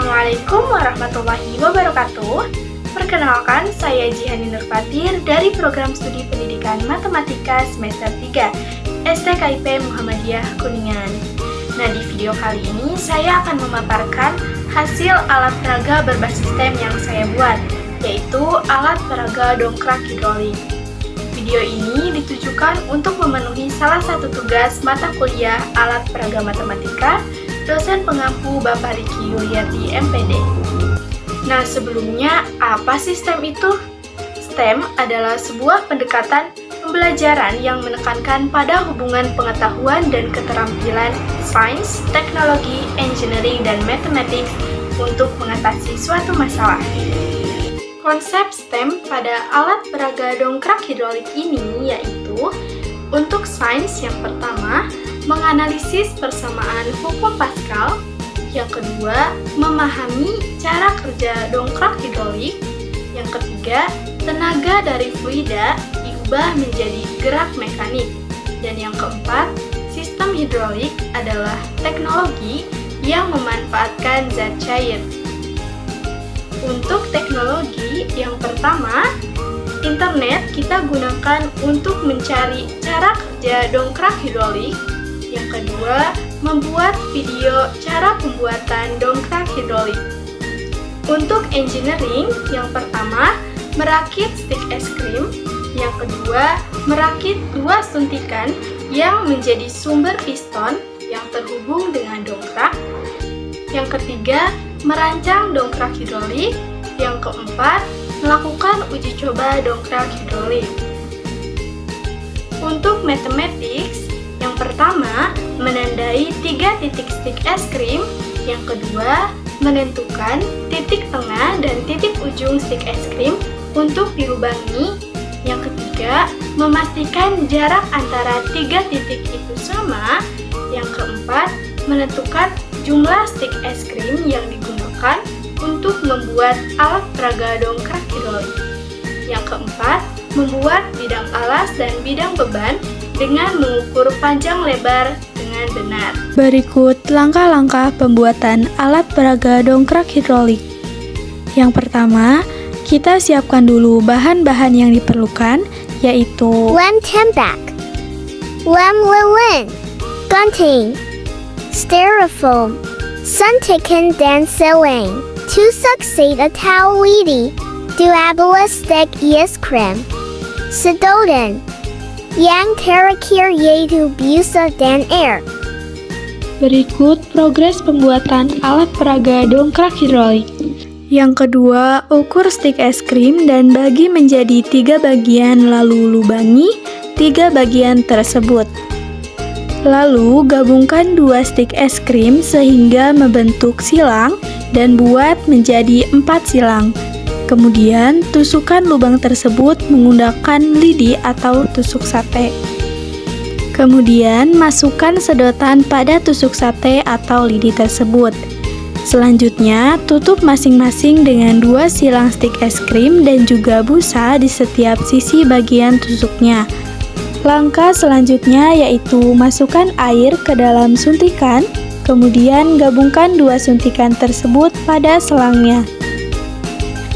Assalamualaikum warahmatullahi wabarakatuh. Perkenalkan, saya Jihani Nurfatir dari Program Studi Pendidikan Matematika Semester 3 STKIP Muhammadiyah Kuningan. Nah, di video kali ini saya akan memaparkan hasil alat peraga berbasis STEM yang saya buat, yaitu alat peraga dongkrak hidrolik. Video ini ditujukan untuk memenuhi salah satu tugas mata kuliah alat peraga matematika dosen pengampu Bapak Riki Yuliati MPD. Nah, sebelumnya apa sih STEM itu? STEM adalah sebuah pendekatan pembelajaran yang menekankan pada hubungan pengetahuan dan keterampilan sains, teknologi, engineering, dan mathematics untuk mengatasi suatu masalah. Konsep STEM pada alat peraga dongkrak hidrolik ini yaitu untuk sains yang pertama, menganalisis persamaan hukum Pascal. Yang kedua, memahami cara kerja dongkrak hidrolik. Yang ketiga, tenaga dari fluida diubah menjadi gerak mekanik. Dan yang keempat, sistem hidrolik adalah teknologi yang memanfaatkan zat cair. Untuk teknologi yang pertama, internet kita gunakan untuk mencari cara kerja dongkrak hidrolik. Yang kedua, membuat video cara pembuatan dongkrak hidrolik. Untuk engineering, yang pertama, merakit stick es krim. Yang kedua, merakit dua suntikan yang menjadi sumber piston yang terhubung dengan dongkrak. Yang ketiga, merancang dongkrak hidrolik. Yang keempat, melakukan uji coba dongkrak hidrolik. Untuk mathematics, yang pertama, menandai 3 titik stick es krim. Yang kedua, menentukan titik tengah dan titik ujung stick es krim untuk dilubangi. Yang ketiga, memastikan jarak antara 3 titik itu sama. Yang keempat, menentukan jumlah stick es krim yang digunakan untuk membuat alat peraga dongkrak hidrolik. Yang keempat, membuat bidang alas dan bidang beban dengan mengukur panjang lebar dengan benar. Berikut langkah-langkah pembuatan alat peraga dongkrak hidrolik. Yang pertama, kita siapkan dulu bahan-bahan yang diperlukan, yaitu lem tembak, lem lilin, gunting, styrofoam, suntikan dan seling. To succeed a towelity, duabla stick es krim, sedotan, yang terakhir yaitu busa dan air. Berikut progres pembuatan alat peraga dongkrak hidrolik. Yang kedua, ukur stick es krim dan bagi menjadi 3 bagian lalu lubangi 3 bagian tersebut. Lalu gabungkan 2 stick es krim sehingga membentuk silang dan buat menjadi 4 silang. Kemudian, tusukkan lubang tersebut menggunakan lidi atau tusuk sate. Kemudian, masukkan sedotan pada tusuk sate atau lidi tersebut. Selanjutnya, tutup masing-masing dengan 2 silang stick es krim dan juga busa di setiap sisi bagian tusuknya. Langkah selanjutnya yaitu masukkan air ke dalam suntikan, kemudian gabungkan 2 suntikan tersebut pada selangnya.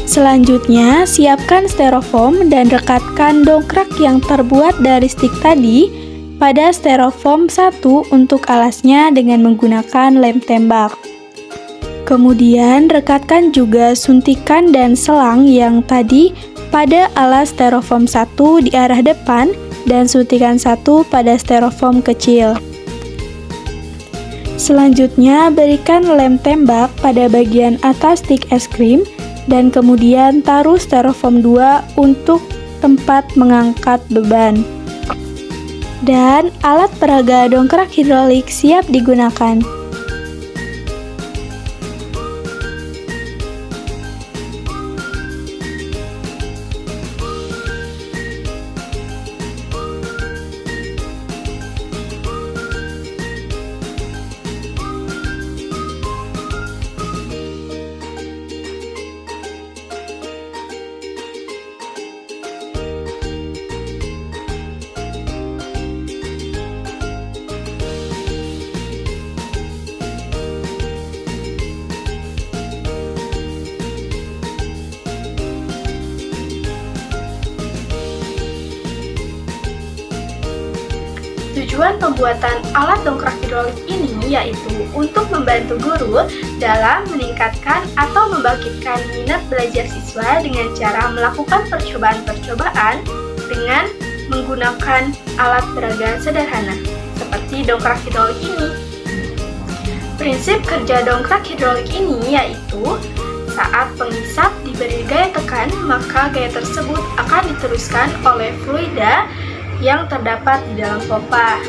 Selanjutnya, siapkan styrofoam dan rekatkan dongkrak yang terbuat dari stick tadi pada styrofoam 1 untuk alasnya dengan menggunakan lem tembak. Kemudian, rekatkan juga suntikan dan selang yang tadi pada alas styrofoam 1 di arah depan dan suntikan 1 pada styrofoam kecil. Selanjutnya, berikan lem tembak pada bagian atas stick es krim dan kemudian taruh styrofoam 2 untuk tempat mengangkat beban. Dan alat peraga dongkrak hidrolik siap digunakan. Tujuan pembuatan alat dongkrak hidrolik ini yaitu untuk membantu guru dalam meningkatkan atau membangkitkan minat belajar siswa dengan cara melakukan percobaan-percobaan dengan menggunakan alat peraga sederhana seperti dongkrak hidrolik ini. Prinsip kerja dongkrak hidrolik ini yaitu saat pengisap diberi gaya tekan, maka gaya tersebut akan diteruskan oleh fluida yang terdapat di dalam pompa.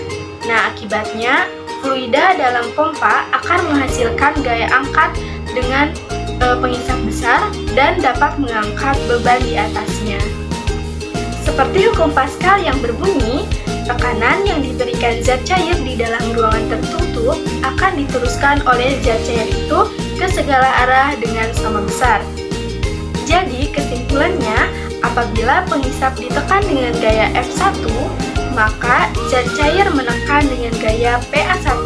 Nah, akibatnya fluida dalam pompa akan menghasilkan gaya angkat dengan pengisap besar dan dapat mengangkat beban di atasnya. Seperti hukum Pascal yang berbunyi, tekanan yang diberikan zat cair di dalam ruangan tertutup akan diteruskan oleh zat cair itu ke segala arah dengan sama besar. Jadi, kesimpulannya, apabila pengisap ditekan dengan gaya F1, maka zat cair menekan dengan gaya PA1.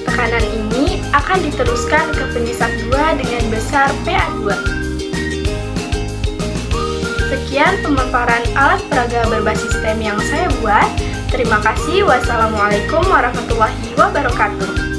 Tekanan ini akan diteruskan ke pengisap 2 dengan besar PA2. Sekian pemaparan alat peraga berbasis STEM yang saya buat. Terima kasih. Wassalamualaikum warahmatullahi wabarakatuh.